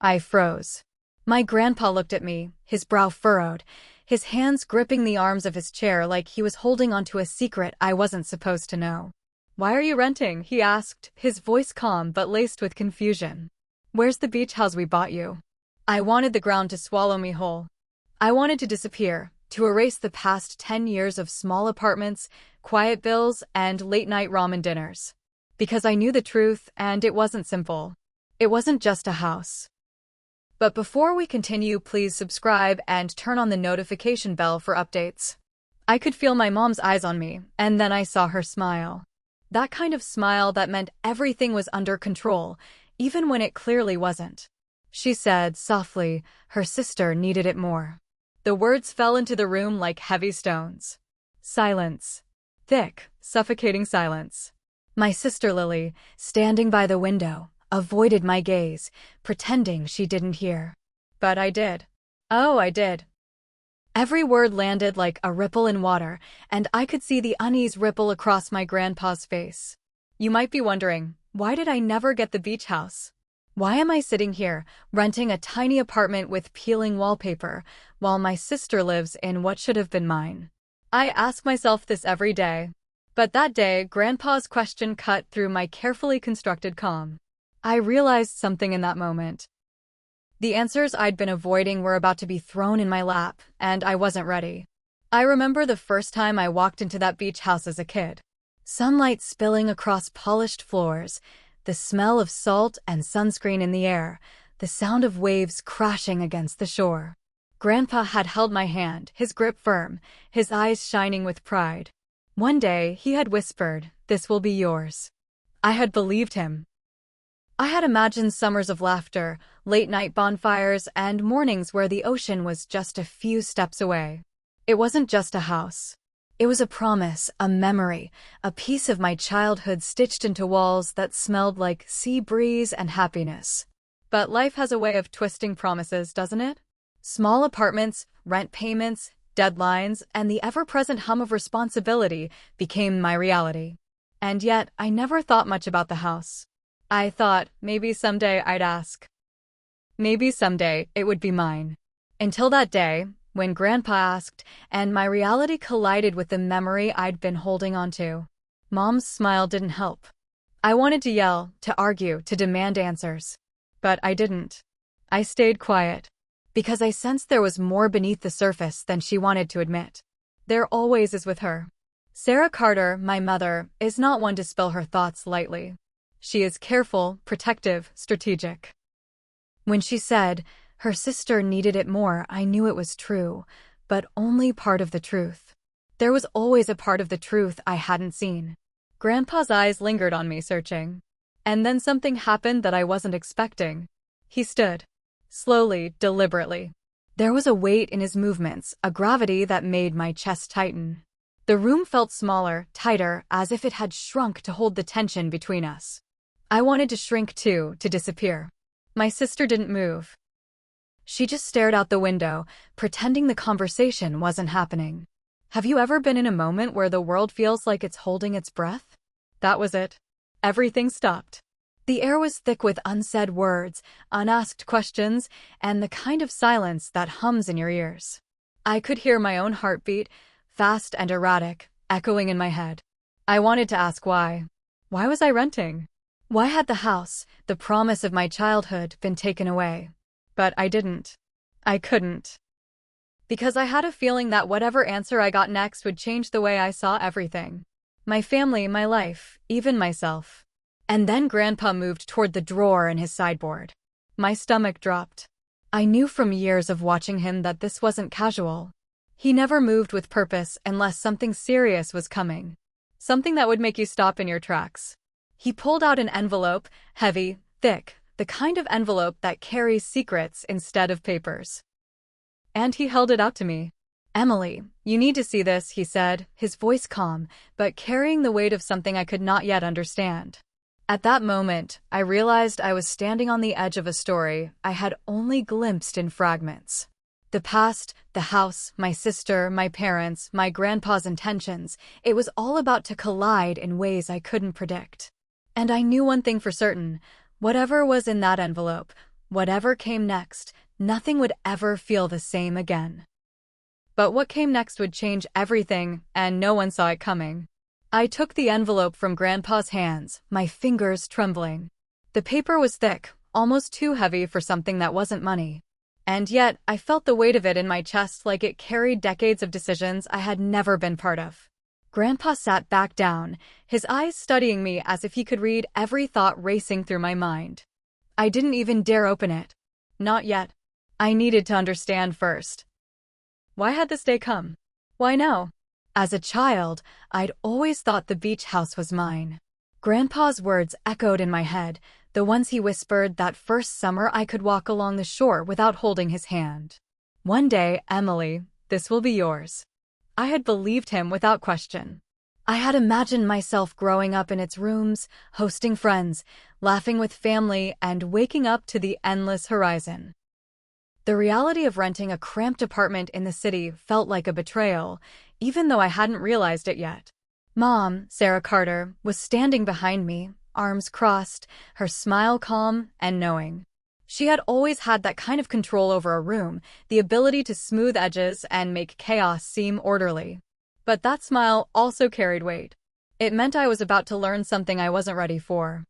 I froze. My grandpa looked at me, his brow furrowed, his hands gripping the arms of his chair like he was holding onto a secret I wasn't supposed to know. "Why are you renting?" he asked, his voice calm but laced with confusion. "Where's the beach house we bought you?" I wanted the ground to swallow me whole. I wanted to disappear, to erase the past 10 years of small apartments, quiet bills, and late-night ramen dinners. Because I knew the truth, and it wasn't simple. It wasn't just a house. But before we continue, please subscribe and turn on the notification bell for updates. I could feel my mom's eyes on me, and then I saw her smile. That kind of smile that meant everything was under control, even when it clearly wasn't. She said softly, her sister needed it more. The words fell into the room like heavy stones. Silence. Thick, suffocating silence. My sister Lily, standing by the window, avoided my gaze, pretending she didn't hear. But I did. Oh, I did. Every word landed like a ripple in water, and I could see the unease ripple across my grandpa's face. You might be wondering, why did I never get the beach house? Why am I sitting here, renting a tiny apartment with peeling wallpaper, while my sister lives in what should have been mine? I ask myself this every day. But that day, Grandpa's question cut through my carefully constructed calm. I realized something in that moment. The answers I'd been avoiding were about to be thrown in my lap, and I wasn't ready. I remember the first time I walked into that beach house as a kid. Sunlight spilling across polished floors, the smell of salt and sunscreen in the air, the sound of waves crashing against the shore. Grandpa had held my hand, his grip firm, his eyes shining with pride. One day, he had whispered, "This will be yours." I had believed him. I had imagined summers of laughter, late-night bonfires, and mornings where the ocean was just a few steps away. It wasn't just a house. It was a promise, a memory, a piece of my childhood stitched into walls that smelled like sea breeze and happiness. But life has a way of twisting promises, doesn't it? Small apartments, rent payments, deadlines, and the ever-present hum of responsibility became my reality. And yet, I never thought much about the house. I thought, maybe someday I'd ask. Maybe someday it would be mine. Until that day, when Grandpa asked, and my reality collided with the memory I'd been holding on to. Mom's smile didn't help. I wanted to yell, to argue, to demand answers. But I didn't. I stayed quiet. Because I sensed there was more beneath the surface than she wanted to admit. There always is with her. Sarah Carter, my mother, is not one to spill her thoughts lightly. She is careful, protective, strategic. When she said her sister needed it more, I knew it was true, but only part of the truth. There was always a part of the truth I hadn't seen. Grandpa's eyes lingered on me, searching. And then something happened that I wasn't expecting. He stood. Slowly, deliberately. There was a weight in his movements, a gravity that made my chest tighten. The room felt smaller, tighter, as if it had shrunk to hold the tension between us. I wanted to shrink too, to disappear. My sister didn't move. She just stared out the window, pretending the conversation wasn't happening. Have you ever been in a moment where the world feels like it's holding its breath? That was it. Everything stopped. The air was thick with unsaid words, unasked questions, and the kind of silence that hums in your ears. I could hear my own heartbeat, fast and erratic, echoing in my head. I wanted to ask why. Why was I renting? Why had the house, the promise of my childhood, been taken away? But I didn't. I couldn't. Because I had a feeling that whatever answer I got next would change the way I saw everything. My family, my life, even myself. And then Grandpa moved toward the drawer in his sideboard. My stomach dropped. I knew from years of watching him that this wasn't casual. He never moved with purpose unless something serious was coming. Something that would make you stop in your tracks. He pulled out an envelope, heavy, thick, the kind of envelope that carries secrets instead of papers. And he held it out to me. "Emily, you need to see this," he said, his voice calm, but carrying the weight of something I could not yet understand. At that moment, I realized I was standing on the edge of a story I had only glimpsed in fragments. The past, the house, my sister, my parents, my grandpa's intentions, it was all about to collide in ways I couldn't predict. And I knew one thing for certain, whatever was in that envelope, Whatever came next, nothing would ever feel the same again. But what came next would change everything, and no one saw it coming. I took the envelope from Grandpa's hands, my fingers trembling. The paper was thick, almost too heavy for something that wasn't money. And yet, I felt the weight of it in my chest like it carried decades of decisions I had never been part of. Grandpa sat back down, his eyes studying me as if he could read every thought racing through my mind. I didn't even dare open it. Not yet. I needed to understand first. Why had this day come? Why now? As a child, I'd always thought the beach house was mine. Grandpa's words echoed in my head, the ones he whispered that first summer I could walk along the shore without holding his hand. One day, Emily, this will be yours. I had believed him without question. I had imagined myself growing up in its rooms, hosting friends, laughing with family, and waking up to the endless horizon. The reality of renting a cramped apartment in the city felt like a betrayal, even though I hadn't realized it yet. Mom, Sarah Carter, was standing behind me, arms crossed, her smile calm and knowing. She had always had that kind of control over a room, the ability to smooth edges and make chaos seem orderly. But that smile also carried weight. It meant I was about to learn something I wasn't ready for.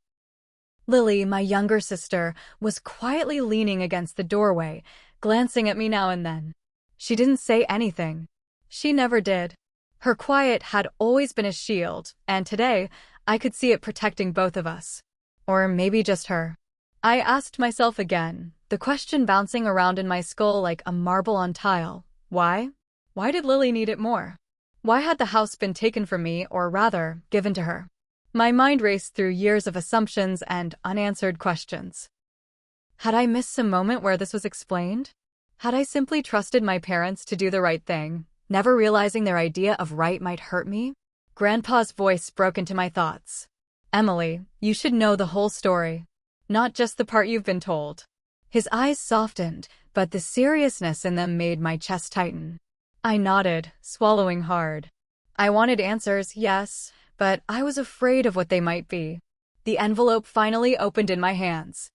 Lily, my younger sister, was quietly leaning against the doorway, glancing at me now and then. She didn't say anything. She never did. Her quiet had always been a shield, and today, I could see it protecting both of us. Or maybe just her. I asked myself again, the question bouncing around in my skull like a marble on tile. Why? Why did Lily need it more? Why had the house been taken from me, or rather, given to her? My mind raced through years of assumptions and unanswered questions. Had I missed some moment where this was explained? Had I simply trusted my parents to do the right thing, never realizing their idea of right might hurt me? Grandpa's voice broke into my thoughts. Emily, you should know the whole story, not just the part you've been told. His eyes softened, but the seriousness in them made my chest tighten. I nodded, swallowing hard. I wanted answers, yes, but I was afraid of what they might be. The envelope finally opened in my hands.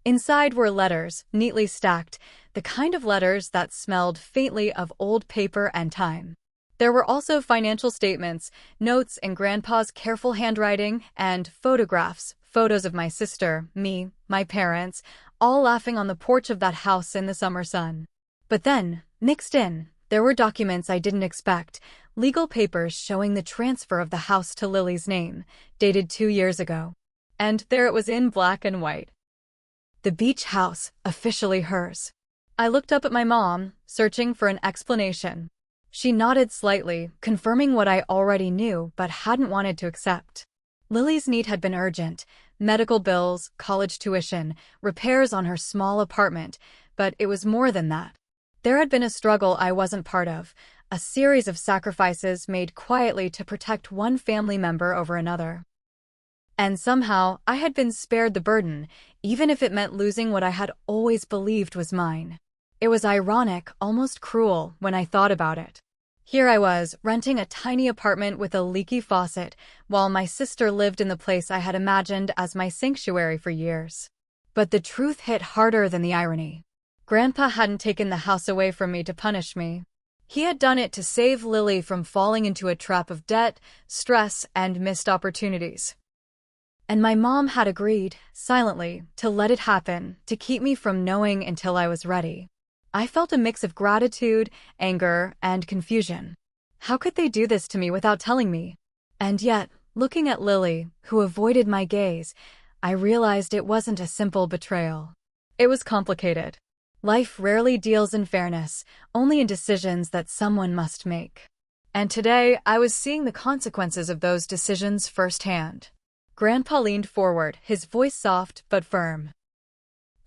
Inside were letters, neatly stacked, the kind of letters that smelled faintly of old paper and time. There were also financial statements, notes in Grandpa's careful handwriting, and photographs, photos of my sister, me, my parents, all laughing on the porch of that house in the summer sun. But then, mixed in, there were documents I didn't expect, legal papers showing the transfer of the house to Lily's name, dated 2 years ago. And there it was in black and white. The beach house, officially hers. I looked up at my mom, searching for an explanation. She nodded slightly, confirming what I already knew but hadn't wanted to accept. Lily's need had been urgent: medical bills, college tuition, repairs on her small apartment, but it was more than that. There had been a struggle I wasn't part of, a series of sacrifices made quietly to protect one family member over another. And somehow, I had been spared the burden, even if it meant losing what I had always believed was mine. It was ironic, almost cruel, when I thought about it. Here I was, renting a tiny apartment with a leaky faucet, while my sister lived in the place I had imagined as my sanctuary for years. But the truth hit harder than the irony. Grandpa hadn't taken the house away from me to punish me. He had done it to save Lily from falling into a trap of debt, stress, and missed opportunities. And my mom had agreed, silently, to let it happen, to keep me from knowing until I was ready. I felt a mix of gratitude, anger, and confusion. How could they do this to me without telling me? And yet, looking at Lily, who avoided my gaze, I realized it wasn't a simple betrayal. It was complicated. Life rarely deals in fairness, only in decisions that someone must make. And today, I was seeing the consequences of those decisions firsthand. Grandpa leaned forward, his voice soft but firm.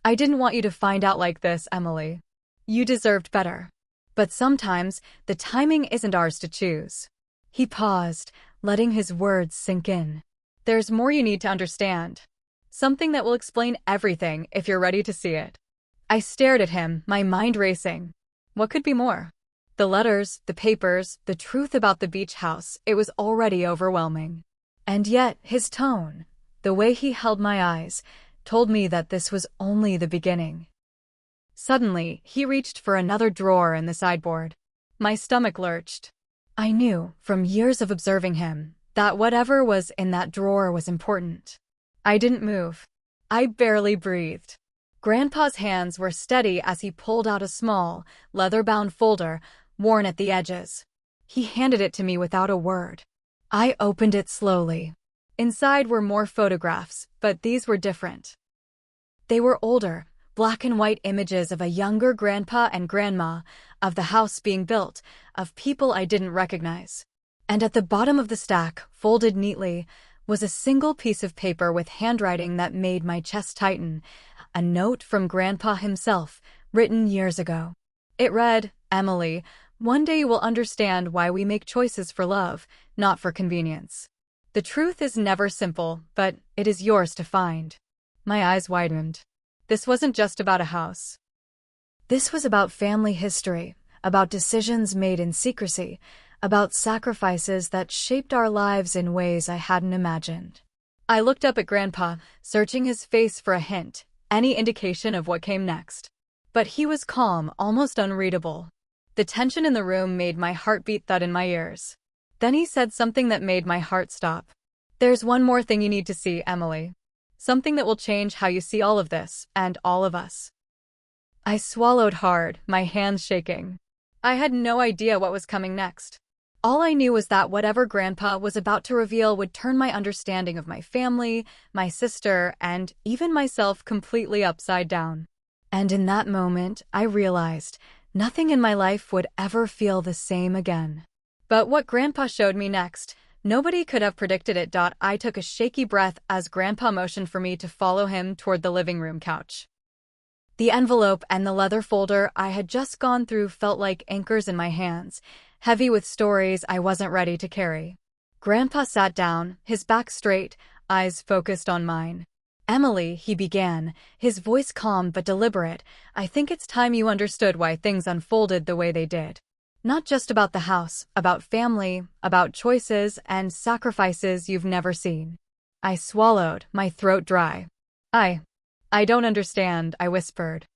I didn't want you to find out like this, Emily. You deserved better. But sometimes, the timing isn't ours to choose. He paused, letting his words sink in. There's more you need to understand. Something that will explain everything if you're ready to see it. I stared at him, my mind racing. What could be more? The letters, the papers, the truth about the beach house, it was already overwhelming. And yet, his tone, the way he held my eyes, told me that this was only the beginning. Suddenly, he reached for another drawer in the sideboard. My stomach lurched. I knew, from years of observing him, that whatever was in that drawer was important. I didn't move. I barely breathed. Grandpa's hands were steady as he pulled out a small, leather-bound folder, worn at the edges. He handed it to me without a word. I opened it slowly. Inside were more photographs, but these were different. They were older, black and white images of a younger grandpa and grandma, of the house being built, of people I didn't recognize. And at the bottom of the stack, folded neatly, was a single piece of paper with handwriting that made my chest tighten, a note from Grandpa himself, written years ago. It read, "Emily, one day you will understand why we make choices for love, not for convenience. The truth is never simple, but it is yours to find." My eyes widened. This wasn't just about a house. This was about family history, about decisions made in secrecy, about sacrifices that shaped our lives in ways I hadn't imagined. I looked up at Grandpa, searching his face for a hint, any indication of what came next. But he was calm, almost unreadable. The tension in the room made my heartbeat thud in my ears. Then he said something that made my heart stop. "There's one more thing you need to see, Emily. Something that will change how you see all of this, and all of us." I swallowed hard, my hands shaking. I had no idea what was coming next. All I knew was that whatever Grandpa was about to reveal would turn my understanding of my family, my sister, and even myself completely upside down. And in that moment, I realized nothing in my life would ever feel the same again. But what Grandpa showed me next, nobody could have predicted it. I took a shaky breath as Grandpa motioned for me to follow him toward the living room couch. The envelope and the leather folder I had just gone through felt like anchors in my hands, heavy with stories I wasn't ready to carry. Grandpa sat down, his back straight, eyes focused on mine. "Emily," he began, his voice calm but deliberate, "I think it's time you understood why things unfolded the way they did. Not just about the house, about family, about choices and sacrifices you've never seen." I swallowed, my throat dry. I don't understand," I whispered.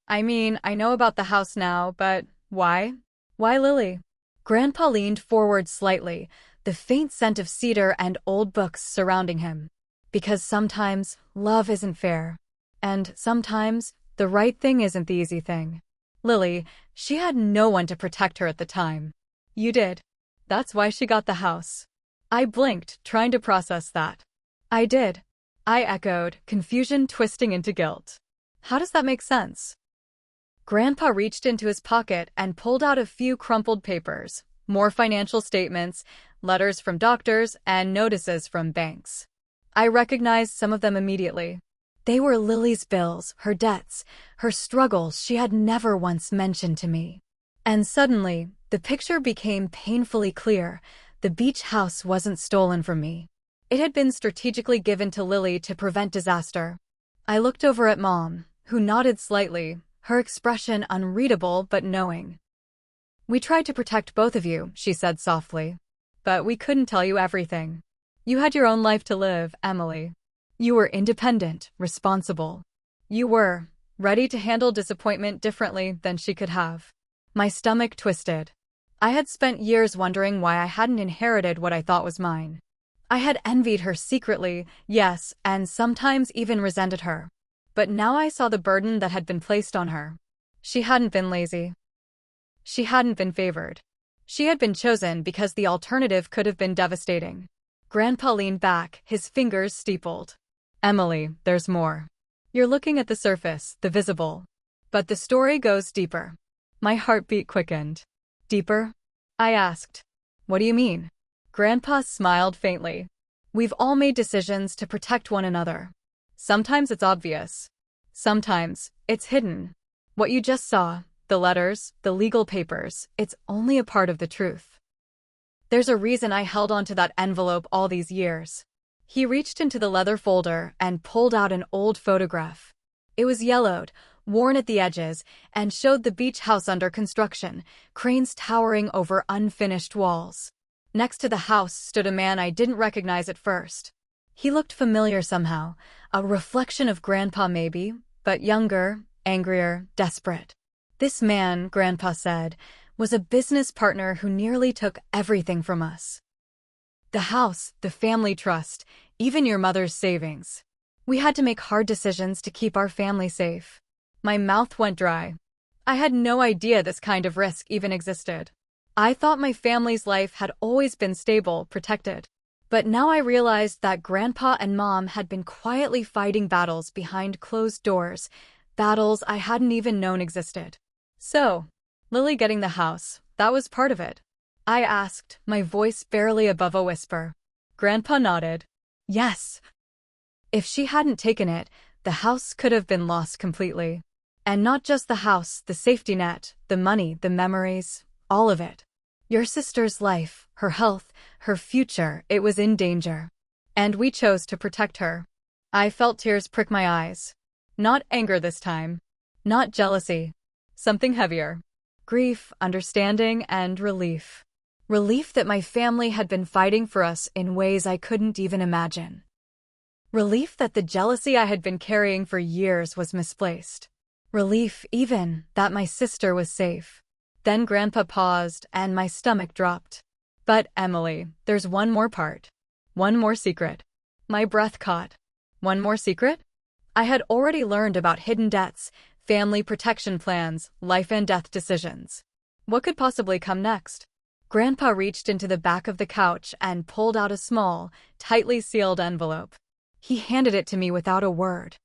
"I mean, I know about the house now, but why? Why Lily?" Grandpa leaned forward slightly, the faint scent of cedar and old books surrounding him. "Because sometimes love isn't fair. And sometimes the right thing isn't the easy thing. Lily, she had no one to protect her at the time. You did. That's why she got the house." I blinked, trying to process that. "I did," I echoed, confusion twisting into guilt. "How does that make sense?" Grandpa reached into his pocket and pulled out a few crumpled papers, more financial statements, letters from doctors, and notices from banks. I recognized some of them immediately. They were Lily's bills, her debts, her struggles she had never once mentioned to me. And suddenly, the picture became painfully clear. The beach house wasn't stolen from me. It had been strategically given to Lily to prevent disaster. I looked over at Mom, who nodded slightly, her expression unreadable but knowing. "We tried to protect both of you," she said softly. "But we couldn't tell you everything. You had your own life to live, Emily. You were independent, responsible. You were ready to handle disappointment differently than she could have." My stomach twisted. I had spent years wondering why I hadn't inherited what I thought was mine. I had envied her secretly, yes, and sometimes even resented her. But now I saw the burden that had been placed on her. She hadn't been lazy. She hadn't been favored. She had been chosen because the alternative could have been devastating. Grandpa leaned back, his fingers steepled. "Emily, there's more. You're looking at the surface, the visible. But the story goes deeper." My heartbeat quickened. "Deeper?" I asked. "What do you mean?" Grandpa smiled faintly. "We've all made decisions to protect one another. Sometimes it's obvious. Sometimes it's hidden. What you just saw, the letters, the legal papers, it's only a part of the truth. There's a reason I held onto that envelope all these years." He reached into the leather folder and pulled out an old photograph. It was yellowed, worn at the edges, and showed the beach house under construction, cranes towering over unfinished walls. Next to the house stood a man I didn't recognize at first. He looked familiar somehow, a reflection of Grandpa maybe, but younger, angrier, desperate. This man, Grandpa said, was a business partner who nearly took everything from us. The house, the family trust, even your mother's savings. We had to make hard decisions to keep our family safe. My mouth went dry. I had no idea this kind of risk even existed. I thought my family's life had always been stable, protected. But now I realized that Grandpa and Mom had been quietly fighting battles behind closed doors, battles I hadn't even known existed. So, Lily getting the house, that was part of it? I asked, my voice barely above a whisper. Grandpa nodded. Yes. If she hadn't taken it, the house could have been lost completely. And not just the house, the safety net, the money, the memories, all of it. Your sister's life, her health, her future, it was in danger. And we chose to protect her. I felt tears prick my eyes. Not anger this time. Not jealousy. Something heavier. Grief, understanding, and relief. Relief that my family had been fighting for us in ways I couldn't even imagine. Relief that the jealousy I had been carrying for years was misplaced. Relief, even, that my sister was safe. Then Grandpa paused, and my stomach dropped. But, Emily, there's one more part. One more secret. My breath caught. One more secret? I had already learned about hidden debts, family protection plans, life and death decisions. What could possibly come next? Grandpa reached into the back of the couch and pulled out a small, tightly sealed envelope. He handed it to me without a word.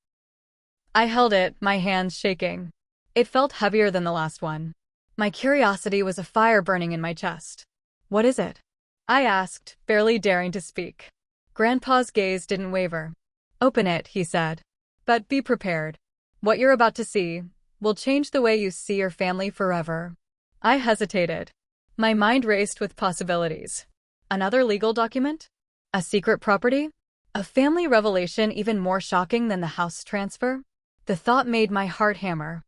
I held it, my hands shaking. It felt heavier than the last one. My curiosity was a fire burning in my chest. What is it? I asked, barely daring to speak. Grandpa's gaze didn't waver. Open it, he said. But be prepared. What you're about to see will change the way you see your family forever. I hesitated. My mind raced with possibilities. Another legal document? A secret property? A family revelation even more shocking than the house transfer? The thought made my heart hammer.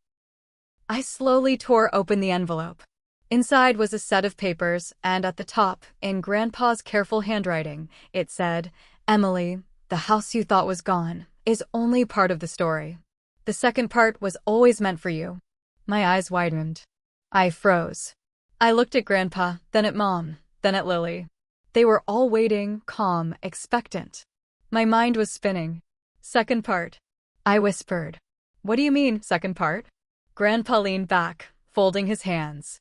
I slowly tore open the envelope. Inside was a set of papers, and at the top, in Grandpa's careful handwriting, it said, Emily, the house you thought was gone is only part of the story. The second part was always meant for you. My eyes widened. I froze. I looked at Grandpa, then at Mom, then at Lily. They were all waiting, calm, expectant. My mind was spinning. Second part. I whispered. What do you mean, second part? Grandpa leaned back, folding his hands.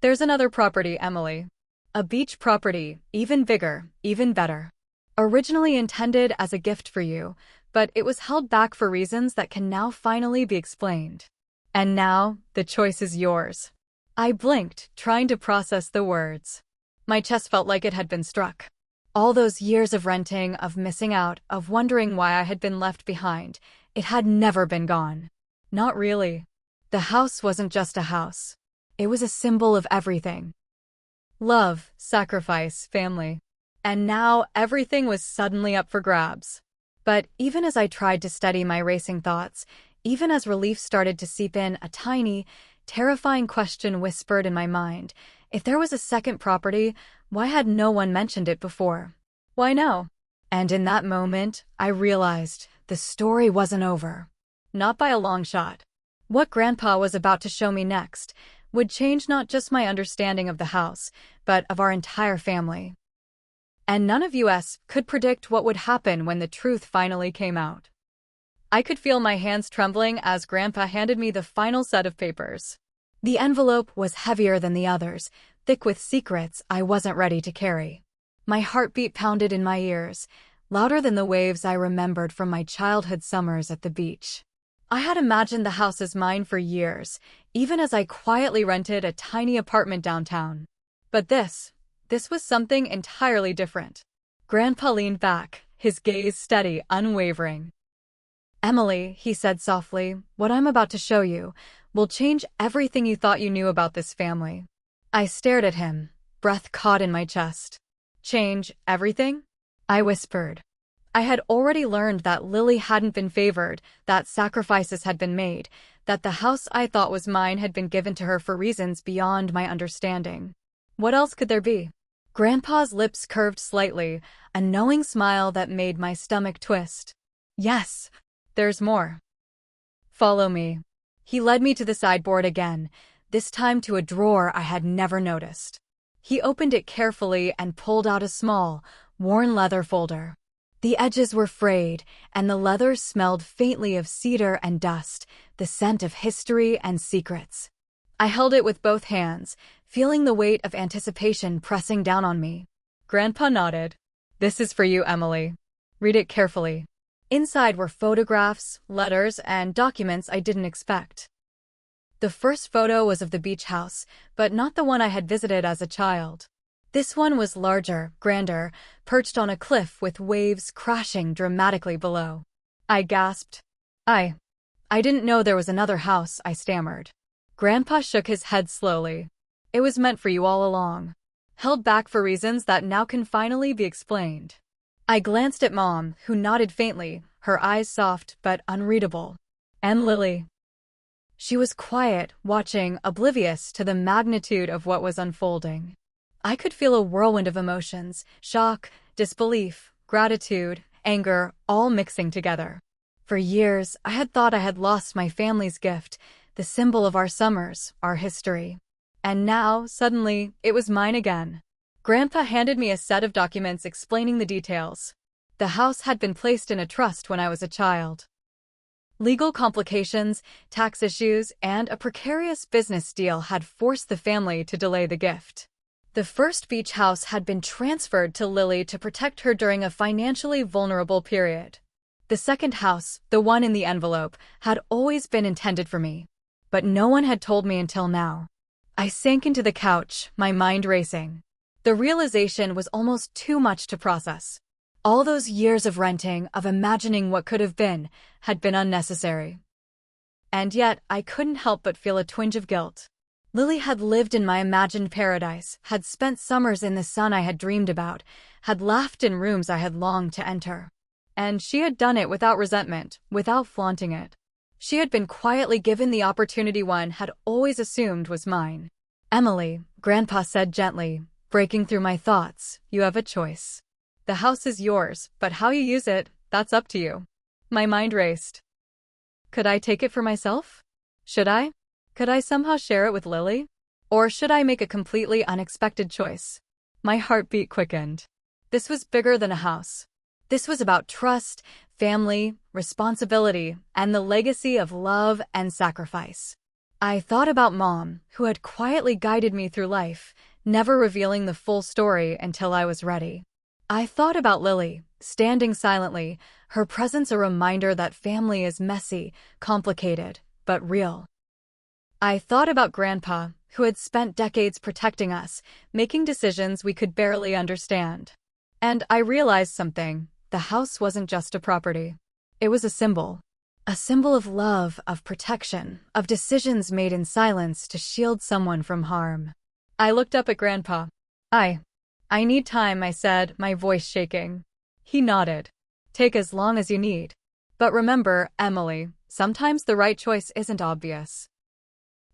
There's another property, Emily. A beach property, even bigger, even better. Originally intended as a gift for you, but it was held back for reasons that can now finally be explained. And now, the choice is yours. I blinked, trying to process the words. My chest felt like it had been struck. All those years of renting, of missing out, of wondering why I had been left behind, it had never been gone. Not really. The house wasn't just a house. It was a symbol of everything. Love, sacrifice, family. And now everything was suddenly up for grabs. But even as I tried to steady my racing thoughts, even as relief started to seep in, a tiny, terrifying question whispered in my mind. If there was a second property, why had no one mentioned it before? Why no? And in that moment, I realized the story wasn't over. Not by a long shot. What Grandpa was about to show me next would change not just my understanding of the house, but of our entire family. And none of us could predict what would happen when the truth finally came out. I could feel my hands trembling as Grandpa handed me the final set of papers. The envelope was heavier than the others, thick with secrets I wasn't ready to carry. My heartbeat pounded in my ears, louder than the waves I remembered from my childhood summers at the beach. I had imagined the house as mine for years, even as I quietly rented a tiny apartment downtown. But this was something entirely different. Grandpa leaned back, his gaze steady, unwavering. Emily, he said softly, what I'm about to show you will change everything you thought you knew about this family. I stared at him, breath caught in my chest. Change everything? I whispered. I had already learned that Lily hadn't been favored, that sacrifices had been made, that the house I thought was mine had been given to her for reasons beyond my understanding. What else could there be? Grandpa's lips curved slightly, a knowing smile that made my stomach twist. Yes, there's more. Follow me. He led me to the sideboard again, this time to a drawer I had never noticed. He opened it carefully and pulled out a small, worn leather folder. The edges were frayed, and the leather smelled faintly of cedar and dust, the scent of history and secrets. I held it with both hands, feeling the weight of anticipation pressing down on me. Grandpa nodded. This is for you, Emily. Read it carefully. Inside were photographs, letters, and documents I didn't expect. The first photo was of the beach house, but not the one I had visited as a child. This one was larger, grander, perched on a cliff with waves crashing dramatically below. I gasped. I didn't know there was another house, I stammered. Grandpa shook his head slowly. It was meant for you all along. Held back for reasons that now can finally be explained. I glanced at Mom, who nodded faintly, her eyes soft but unreadable. And Lily. She was quiet, watching, oblivious to the magnitude of what was unfolding. I could feel a whirlwind of emotions, shock, disbelief, gratitude, anger, all mixing together. For years, I had thought I had lost my family's gift, the symbol of our summers, our history. And now, suddenly, it was mine again. Grandpa handed me a set of documents explaining the details. The house had been placed in a trust when I was a child. Legal complications, tax issues, and a precarious business deal had forced the family to delay the gift. The first beach house had been transferred to Lily to protect her during a financially vulnerable period. The second house, the one in the envelope, had always been intended for me. But no one had told me until now. I sank into the couch, my mind racing. The realization was almost too much to process. All those years of renting, of imagining what could have been, had been unnecessary. And yet, I couldn't help but feel a twinge of guilt. Lily had lived in my imagined paradise, had spent summers in the sun I had dreamed about, had laughed in rooms I had longed to enter. And she had done it without resentment, without flaunting it. She had been quietly given the opportunity one had always assumed was mine. Emily, Grandpa said gently, breaking through my thoughts, you have a choice. The house is yours, but how you use it, that's up to you. My mind raced. Could I take it for myself? Should I? Could I somehow share it with Lily? Or should I make a completely unexpected choice? My heartbeat quickened. This was bigger than a house. This was about trust, family, responsibility, and the legacy of love and sacrifice. I thought about Mom, who had quietly guided me through life, never revealing the full story until I was ready. I thought about Lily, standing silently, her presence a reminder that family is messy, complicated, but real. I thought about Grandpa, who had spent decades protecting us, making decisions we could barely understand. And I realized something. The house wasn't just a property. It was a symbol. A symbol of love, of protection, of decisions made in silence to shield someone from harm. I looked up at Grandpa. I need time, I said, my voice shaking. He nodded. Take as long as you need. But remember, Emily, sometimes the right choice isn't obvious.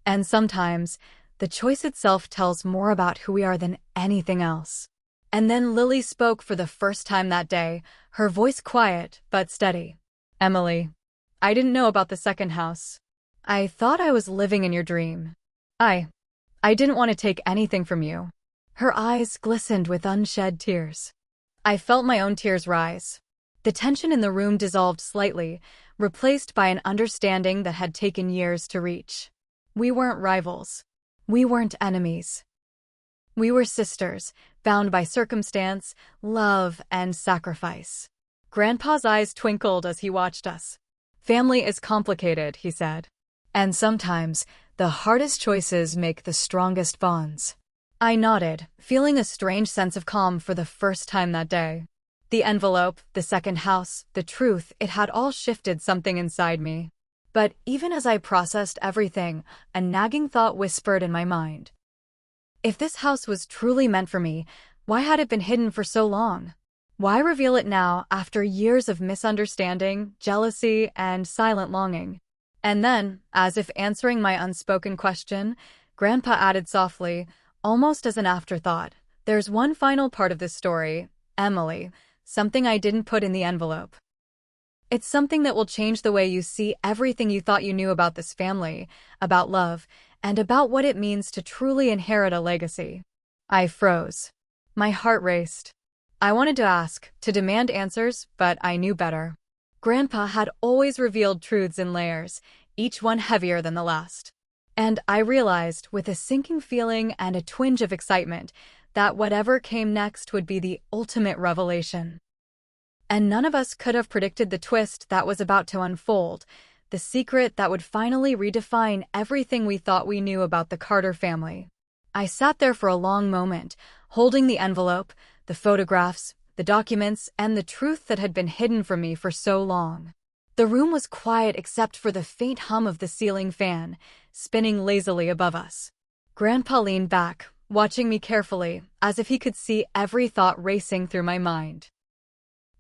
And sometimes, the choice itself tells more about who we are than anything else. And then Lily spoke for the first time that day, her voice quiet but steady. Emily, I didn't know about the second house. I thought I was living in your dream. I didn't want to take anything from you. Her eyes glistened with unshed tears. I felt my own tears rise. The tension in the room dissolved slightly, replaced by an understanding that had taken years to reach. We weren't rivals. We weren't enemies. We were sisters, bound by circumstance, love, and sacrifice. Grandpa's eyes twinkled as he watched us. Family is complicated, he said. And sometimes, the hardest choices make the strongest bonds. I nodded, feeling a strange sense of calm for the first time that day. The envelope, the second house, the truth, it had all shifted something inside me. But even as I processed everything, a nagging thought whispered in my mind. If this house was truly meant for me, why had it been hidden for so long? Why reveal it now after years of misunderstanding, jealousy, and silent longing? And then, as if answering my unspoken question, Grandpa added softly, almost as an afterthought, There's one final part of this story, Emily, something I didn't put in the envelope. It's something that will change the way you see everything you thought you knew about this family, about love, and about what it means to truly inherit a legacy. I froze. My heart raced. I wanted to ask, to demand answers, but I knew better. Grandpa had always revealed truths in layers, each one heavier than the last. And I realized, with a sinking feeling and a twinge of excitement, that whatever came next would be the ultimate revelation. And none of us could have predicted the twist that was about to unfold, the secret that would finally redefine everything we thought we knew about the Carter family. I sat there for a long moment, holding the envelope, the photographs, the documents, and the truth that had been hidden from me for so long. The room was quiet except for the faint hum of the ceiling fan, spinning lazily above us. Grandpa leaned back, watching me carefully, as if he could see every thought racing through my mind.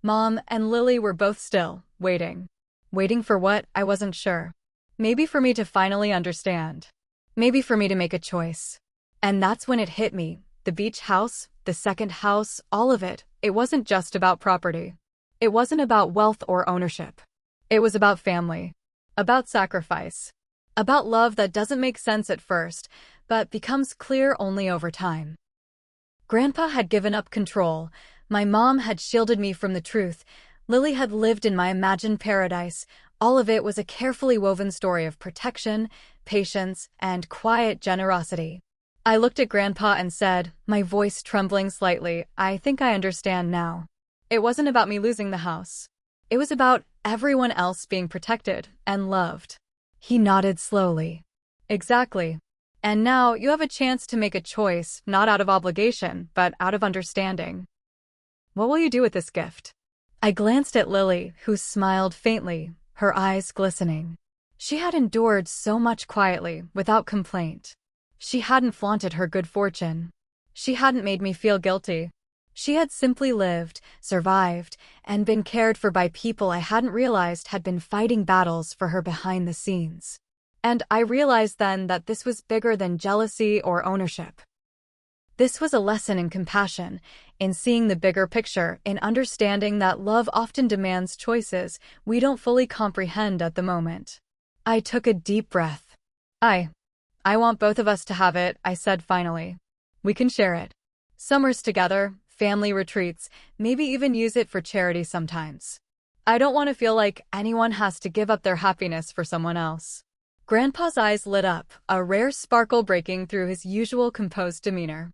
Mom and Lily were both still, waiting. Waiting for what? I wasn't sure. Maybe for me to finally understand. Maybe for me to make a choice. And that's when it hit me. The beach house, the second house, all of it. It wasn't just about property. It wasn't about wealth or ownership. It was about family. About sacrifice. About love that doesn't make sense at first, but becomes clear only over time. Grandpa had given up control. My mom had shielded me from the truth. Lily had lived in my imagined paradise. All of it was a carefully woven story of protection, patience, and quiet generosity. I looked at Grandpa and said, my voice trembling slightly, I think I understand now. It wasn't about me losing the house. It was about everyone else being protected and loved. He nodded slowly. Exactly. And now you have a chance to make a choice, not out of obligation, but out of understanding. What will you do with this gift? I glanced at Lily, who smiled faintly, her eyes glistening. She had endured so much quietly, without complaint. She hadn't flaunted her good fortune. She hadn't made me feel guilty. She had simply lived, survived, and been cared for by people I hadn't realized had been fighting battles for her behind the scenes. And I realized then that this was bigger than jealousy or ownership. This was a lesson in compassion, in seeing the bigger picture, in understanding that love often demands choices we don't fully comprehend at the moment. I took a deep breath. I want both of us to have it, I said finally. We can share it. Summers together, family retreats, maybe even use it for charity sometimes. I don't want to feel like anyone has to give up their happiness for someone else. Grandpa's eyes lit up, a rare sparkle breaking through his usual composed demeanor.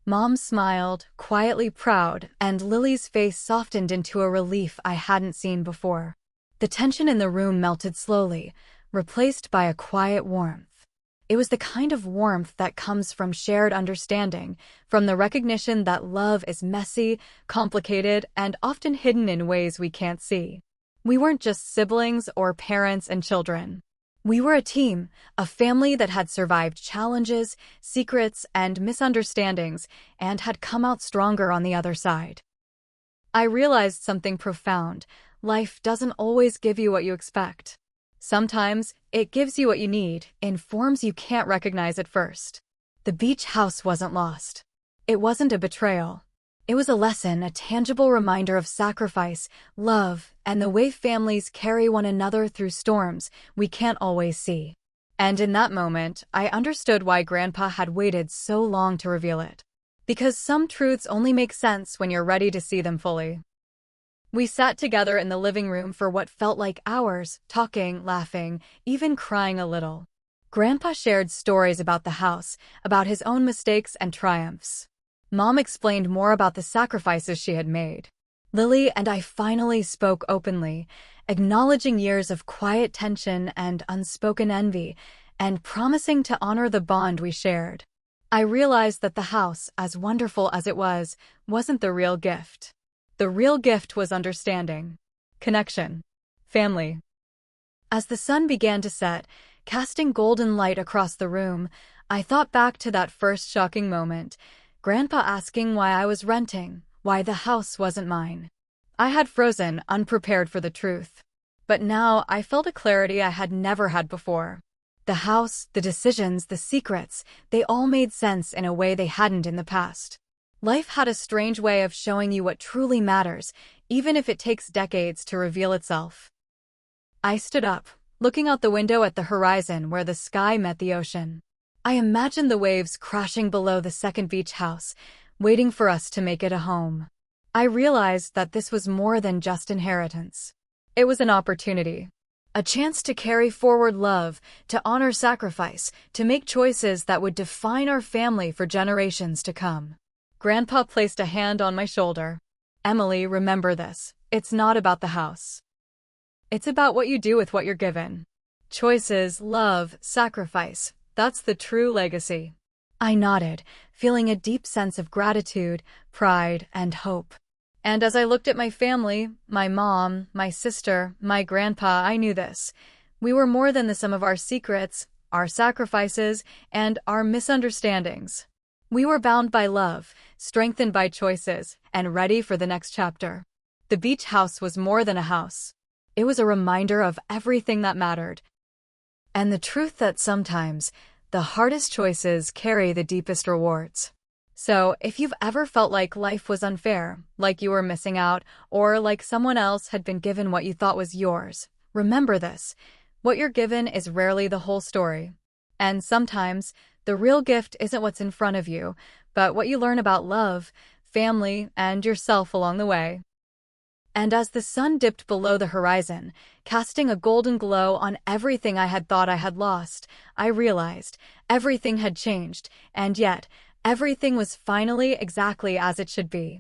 Mom smiled, quietly proud, and Lily's face softened into a relief I hadn't seen before. The tension in the room melted slowly, replaced by a quiet warmth. It was the kind of warmth that comes from shared understanding, from the recognition that love is messy, complicated, and often hidden in ways we can't see. We weren't just siblings or parents and children. We were a team, a family that had survived challenges, secrets, and misunderstandings, and had come out stronger on the other side. I realized something profound. Life doesn't always give you what you expect. Sometimes, it gives you what you need, in forms you can't recognize at first. The beach house wasn't lost. It wasn't a betrayal. It was a lesson, a tangible reminder of sacrifice, love, and the way families carry one another through storms we can't always see. And in that moment, I understood why Grandpa had waited so long to reveal it. Because some truths only make sense when you're ready to see them fully. We sat together in the living room for what felt like hours, talking, laughing, even crying a little. Grandpa shared stories about the house, about his own mistakes and triumphs. Mom explained more about the sacrifices she had made. Lily and I finally spoke openly, acknowledging years of quiet tension and unspoken envy, and promising to honor the bond we shared. I realized that the house, as wonderful as it was, wasn't the real gift. The real gift was understanding, connection, family. As the sun began to set, casting golden light across the room, I thought back to that first shocking moment, Grandpa asking why I was renting, why the house wasn't mine. I had frozen, unprepared for the truth. But now I felt a clarity I had never had before. The house, the decisions, the secrets, they all made sense in a way they hadn't in the past. Life had a strange way of showing you what truly matters, even if it takes decades to reveal itself. I stood up, looking out the window at the horizon where the sky met the ocean. I imagined the waves crashing below the second beach house, waiting for us to make it a home. I realized that this was more than just inheritance. It was an opportunity. A chance to carry forward love, to honor sacrifice, to make choices that would define our family for generations to come. Grandpa placed a hand on my shoulder. Emily, remember this. It's not about the house. It's about what you do with what you're given. Choices, love, sacrifice. That's the true legacy. I nodded, feeling a deep sense of gratitude, pride, and hope. And as I looked at my family, my mom, my sister, my grandpa, I knew this. We were more than the sum of our secrets, our sacrifices, and our misunderstandings. We were bound by love, strengthened by choices, and ready for the next chapter. The beach house was more than a house. It was a reminder of everything that mattered. And the truth that sometimes, the hardest choices carry the deepest rewards. So, if you've ever felt like life was unfair, like you were missing out, or like someone else had been given what you thought was yours, remember this. What you're given is rarely the whole story. And sometimes, the real gift isn't what's in front of you, but what you learn about love, family, and yourself along the way. And as the sun dipped below the horizon, casting a golden glow on everything I had thought I had lost, I realized everything had changed, and yet, everything was finally exactly as it should be.